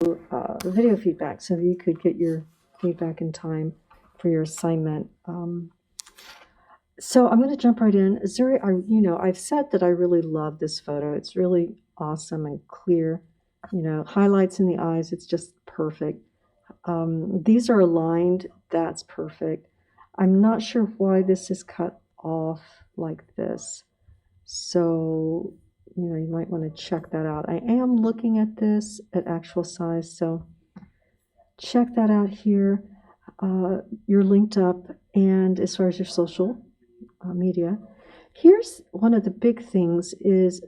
video feedback so that you could get your feedback in time for your assignment. So I'm going to jump right in. Zuri, I've said that I really love this photo. It's really awesome and clear. Highlights in the eyes. It's just perfect. These are aligned. That's perfect. I'm not sure why this is cut off like this. So, you might want to check that out. I am looking at this at actual size, so check that out here. You're linked up, and as far as your social media, here's one of the big things is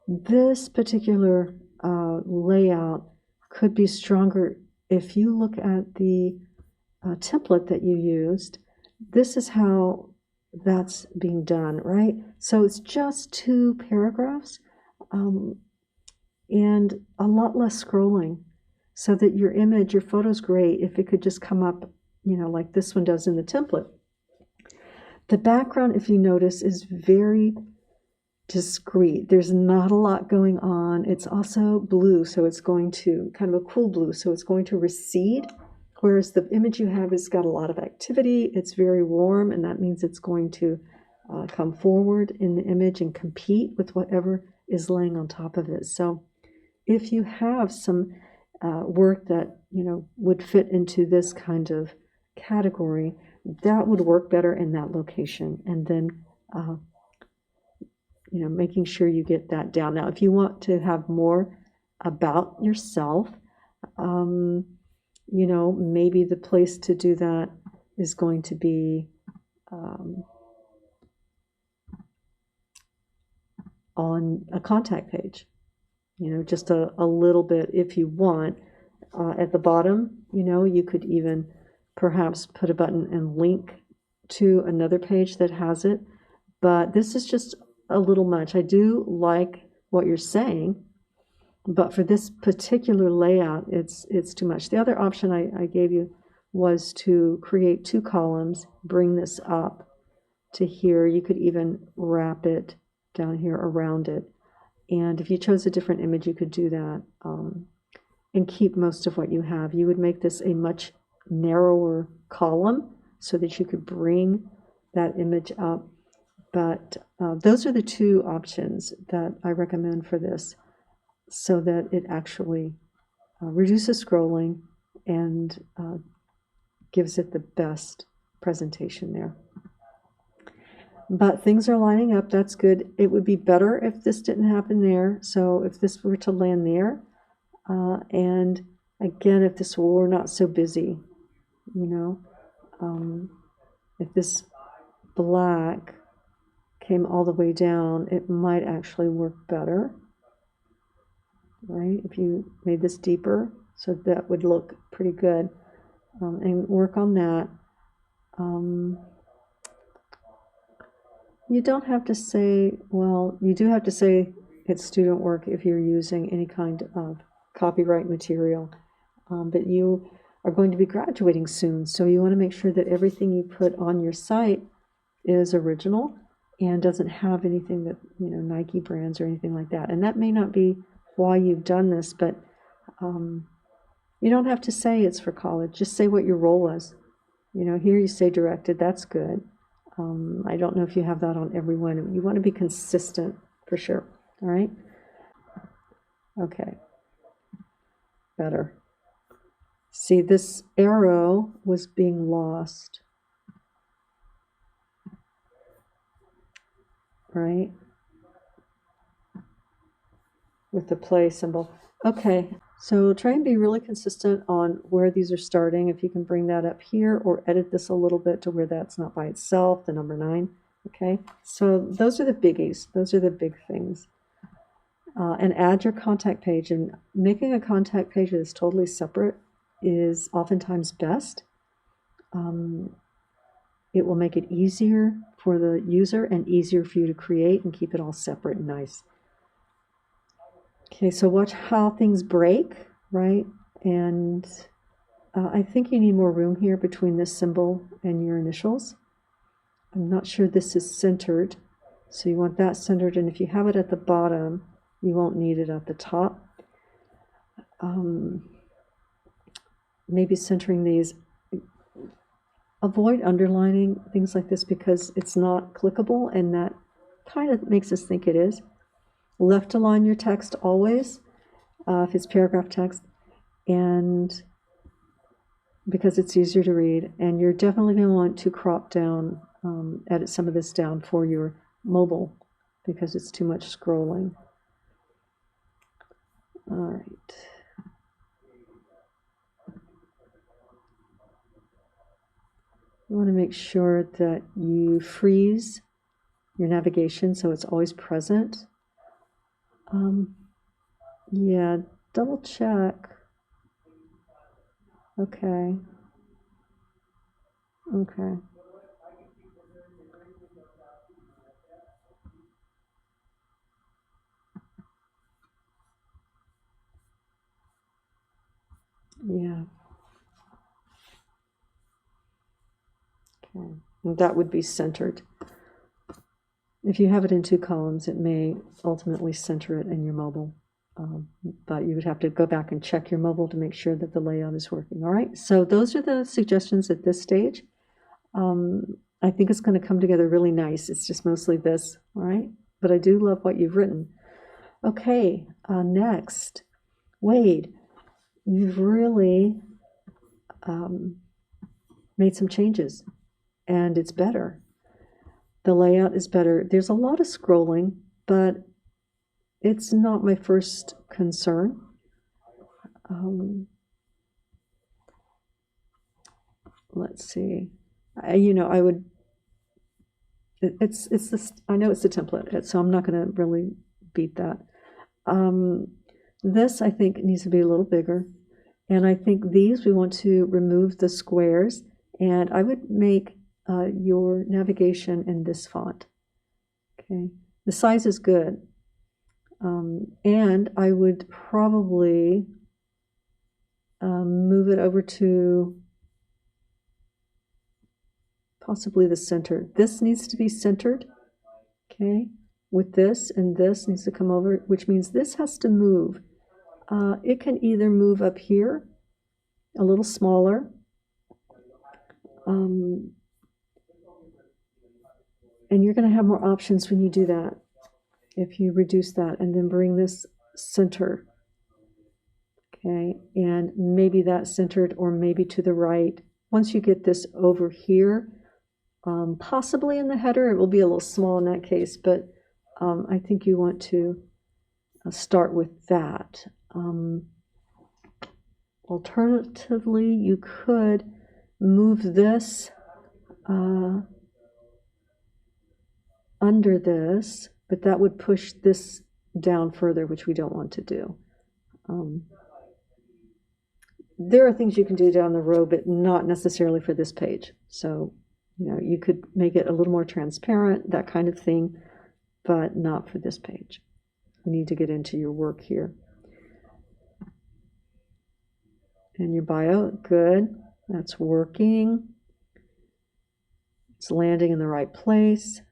this particular layout could be stronger if you look at the template that you used. This is how that's being done, right? So it's just 2 paragraphs and a lot less scrolling, so that your image, your photo's great if it could just come up, like this one does in the template. The background, if you notice, is very discreet. There's not a lot going on. It's also blue, so it's going to, kind of a cool blue, so it's going to recede. Whereas the image you have has got a lot of activity. It's very warm, and that means it's going to come forward in the image and compete with whatever is laying on top of it. So if you have some work that would fit into this kind of category, that would work better in that location. And then making sure you get that down. Now, if you want to have more about yourself, maybe the place to do that is going to be on a contact page. Just a little bit if you want. At the bottom, you could even perhaps put a button and link to another page that has it. But this is just a little much. I do like what you're saying, but for this particular layout, it's too much. The other option I gave you was to create 2 columns, bring this up to here. You could even wrap it down here around it. And if you chose a different image, you could do that and keep most of what you have. You would make this a much narrower column so that you could bring that image up. But those are the 2 options that I recommend for this, so that it actually reduces scrolling and gives it the best presentation there. But things are lining up. That's good. It would be better if this didn't happen there. So if this were to land there, and again, if this were not so busy, if this black came all the way down, it might actually work better, right? If you made this deeper, so that would look pretty good, and work on that. You don't have to say, well, you do have to say it's student work if you're using any kind of copyright material, but you are going to be graduating soon, so you want to make sure that everything you put on your site is original and doesn't have anything that, Nike brands or anything like that. And that may not be why you've done this, but you don't have to say it's for college. Just say what your role was. Here you say directed, that's good. I don't know if you have that on every one. You want to be consistent for sure. All right? Okay. Better. See, this arrow was being lost. Right? With the play symbol. Okay. So try and be really consistent on where these are starting. If you can bring that up here or edit this a little bit to where that's not by itself, the number 9. Okay, so those are the biggies. Those are the big things. And add your contact page. And making a contact page that is totally separate is oftentimes best. It will make it easier for the user and easier for you to create and keep it all separate and nice. Okay, so watch how things break, right? And I think you need more room here between this symbol and your initials. I'm not sure this is centered, so you want that centered, and if you have it at the bottom, you won't need it at the top. maybe centering these. Avoid underlining things like this because it's not clickable, and that kind of makes us think it is. Left align your text always, if it's paragraph text, and because it's easier to read. And you're definitely going to want to crop down, edit some of this down for your mobile because it's too much scrolling. All right. You want to make sure that you freeze your navigation so it's always present. Yeah, double check. Okay. Okay. Yeah. Okay. And that would be centered. If you have it in two columns, it may ultimately center it in your mobile. But you would have to go back and check your mobile to make sure that the layout is working. All right, so those are the suggestions at this stage. I think it's going to come together really nice. It's just mostly this, all right? But I do love what you've written. Okay, next, Wade, you've really made some changes, and it's better. The layout is better. There's a lot of scrolling, but it's not my first concern. Let's see. I would. It's this. I know it's a template, so I'm not going to really beat that. This I think needs to be a little bigger, and I think these we want to remove the squares, and I would make your navigation in this font. Okay, the size is good. And I would probably move it over to possibly the center. This needs to be centered, okay, with this, and this needs to come over, which means this has to move. It can either move up here, a little smaller, and you're going to have more options when you do that. If you reduce that and then bring this center, okay, and maybe that's centered or maybe to the right. Once you get this over here, possibly in the header, it will be a little small in that case, but I think you want to start with that. Alternatively, you could move this under this, but that would push this down further, which we don't want to do. There are things you can do down the road, but not necessarily for this page. So, you could make it a little more transparent, that kind of thing, but not for this page. We need to get into your work here. And your bio, good. That's working. It's landing in the right place.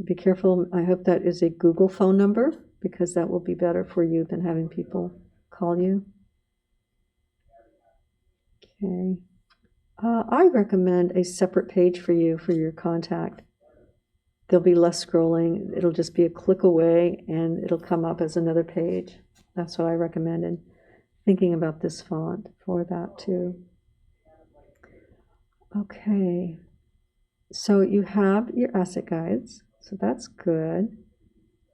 Be careful. I hope that is a Google phone number, because that will be better for you than having people call you. Okay. I recommend a separate page for you for your contact. There'll be less scrolling. It'll just be a click away and it'll come up as another page. That's what I recommend, and thinking about this font for that too. Okay. So you have your asset guides. So that's good.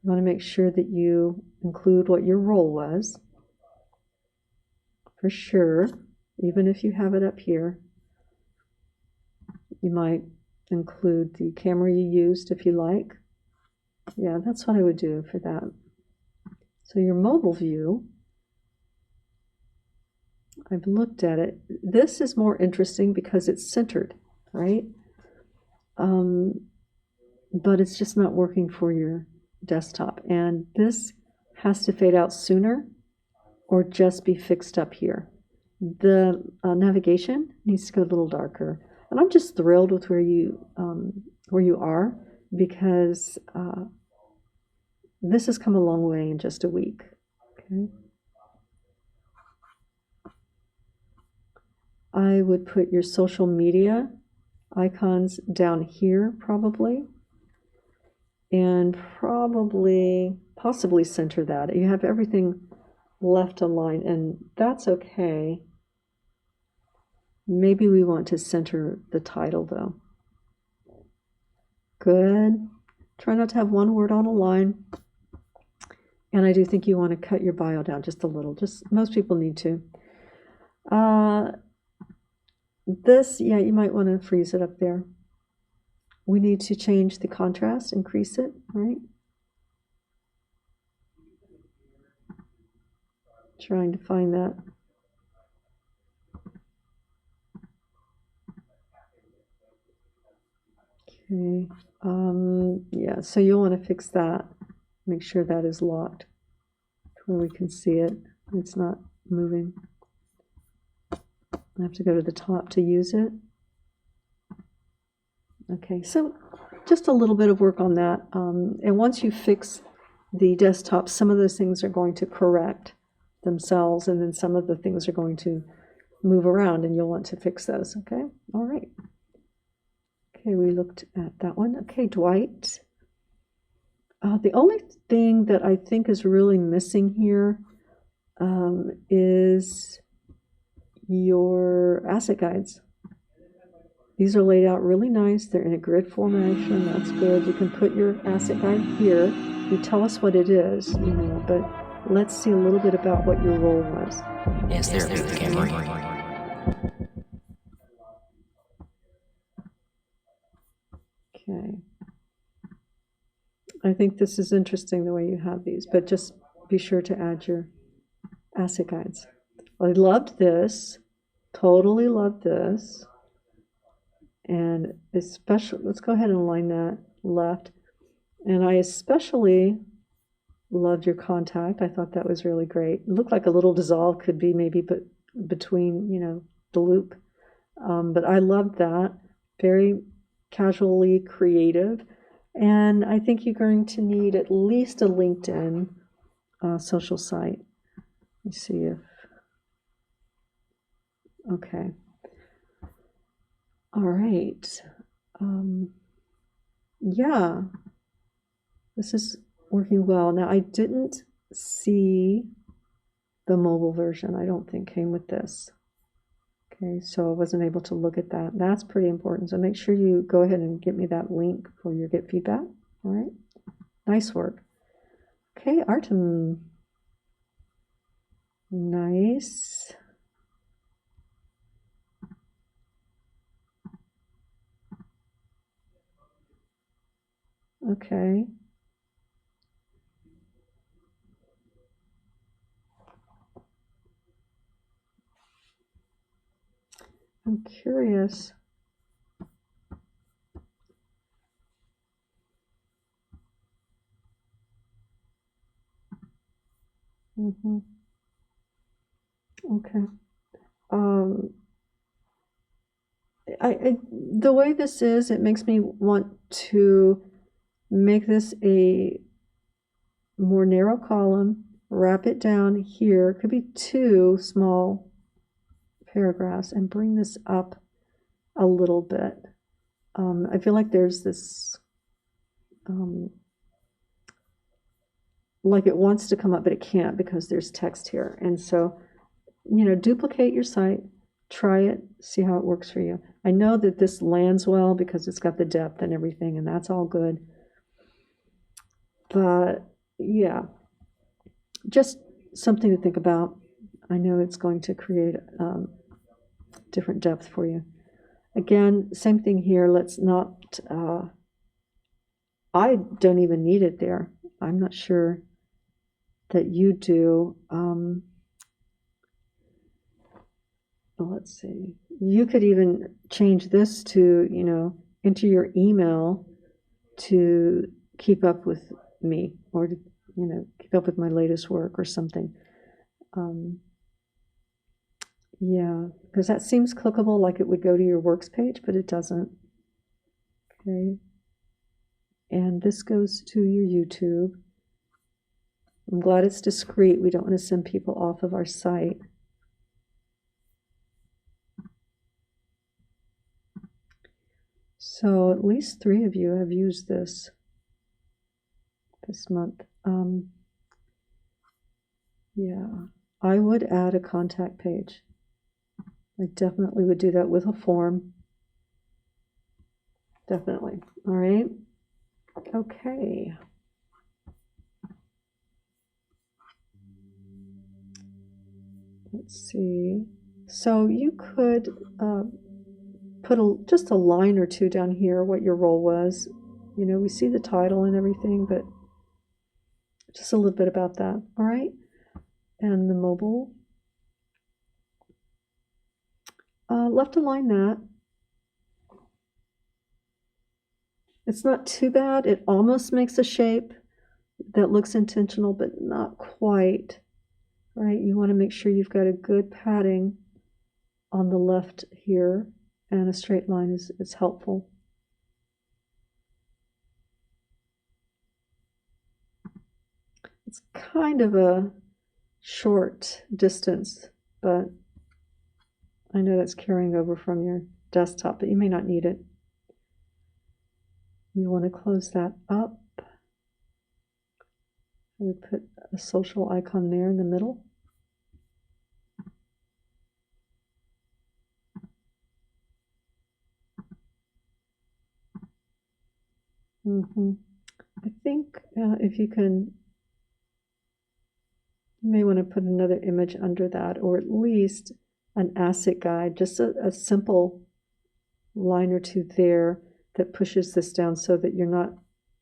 You want to make sure that you include what your role was, for sure, even if you have it up here. You might include the camera you used if you like. Yeah, that's what I would do for that. So your mobile view, I've looked at it. This is more interesting because it's centered, right? But it's just not working for your desktop. And this has to fade out sooner or just be fixed up here. The navigation needs to go a little darker. And I'm just thrilled with where you are, because this has come a long way in just a week. Okay. I would put your social media icons down here probably, and possibly center that. You have everything left aligned, and that's okay. Maybe we want to center the title though. Good. Try not to have one word on a line. And I do think you want to cut your bio down just a little. Just most people need to. This, yeah, you might want to freeze it up there. We need to change the contrast, increase it, right? Trying to find that. Okay. Yeah, so you'll want to fix that. Make sure that is locked where we can see it. It's not moving. I have to go to the top to use it. Okay, so just a little bit of work on that. And once you fix the desktop, some of those things are going to correct themselves, and then some of the things are going to move around, and you'll want to fix those, okay? All right. Okay, we looked at that one. Okay, Dwight. The only thing that I think is really missing here is your asset guides. These are laid out really nice. They're in a grid formation. That's good. You can put your asset guide here. You tell us what it is, you know, but let's see a little bit about what your role was. Yes, there be the camera. Okay. I think this is interesting the way you have these, but just be sure to add your asset guides. I loved this. Totally loved this. And especially, let's go ahead and align that left. And I especially loved your contact. I thought that was really great. It looked like a little dissolve could be maybe between, you know, the loop. But I loved that. Very casually creative. And I think you're going to need at least a LinkedIn social site. Let me see if, okay. All right. Yeah, this is working well. Now, I didn't see the mobile version, I don't think came with this. Okay, so I wasn't able to look at that. That's pretty important. So make sure you go ahead and get me that link for your Get Feedback. All right, nice work. Okay, Artem. Nice. Okay. I'm curious. Okay. The way this is, it makes me want to make this a more narrow column, wrap it down here. It could be 2 small paragraphs, and bring this up a little bit. I feel like there's this, like it wants to come up, but it can't because there's text here. And so, you know, duplicate your site, try it, see how it works for you. I know that this lands well because it's got the depth and everything, and that's all good. But yeah, just something to think about. I know it's going to create different depth for you. Again, same thing here. Let's not, I don't even need it there. I'm not sure that you do. Let's see. You could even change this to, you know, enter your email to keep up with me, or to, you know, keep up with my latest work or something. Yeah, because that seems clickable, like it would go to your works page, but it doesn't. Okay. And this goes to your YouTube. I'm glad it's discreet. We don't want to send people off of our site. So at least 3 of you have used this month. Yeah, I would add a contact page. I definitely would do that with a form. Definitely. All right. Okay. Let's see. So you could put just a line or two down here what your role was. You know, we see the title and everything, but just a little bit about that. All right. And the mobile. Left align that. It's not too bad. It almost makes a shape that looks intentional, but not quite. Right? You want to make sure you've got a good padding on the left here, and a straight line is helpful. It's kind of a short distance, but I know that's carrying over from your desktop, but you may not need it. You want to close that up. I would put a social icon there in the middle. I think if you can, you may want to put another image under that, or at least an asset guide, just a simple line or two there that pushes this down so that you're not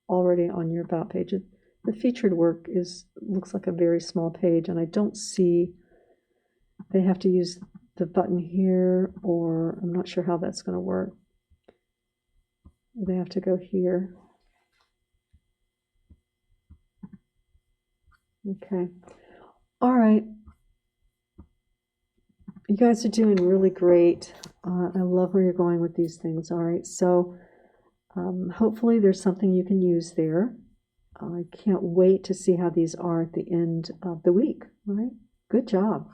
already on your about page. The featured work looks like a very small page, and I don't see they have to use the button here, or I'm not sure how that's going to work. They have to go here. Okay. All right. You guys are doing really great. I love where you're going with these things. All right. So hopefully there's something you can use there. I can't wait to see how these are at the end of the week. All right. Good job.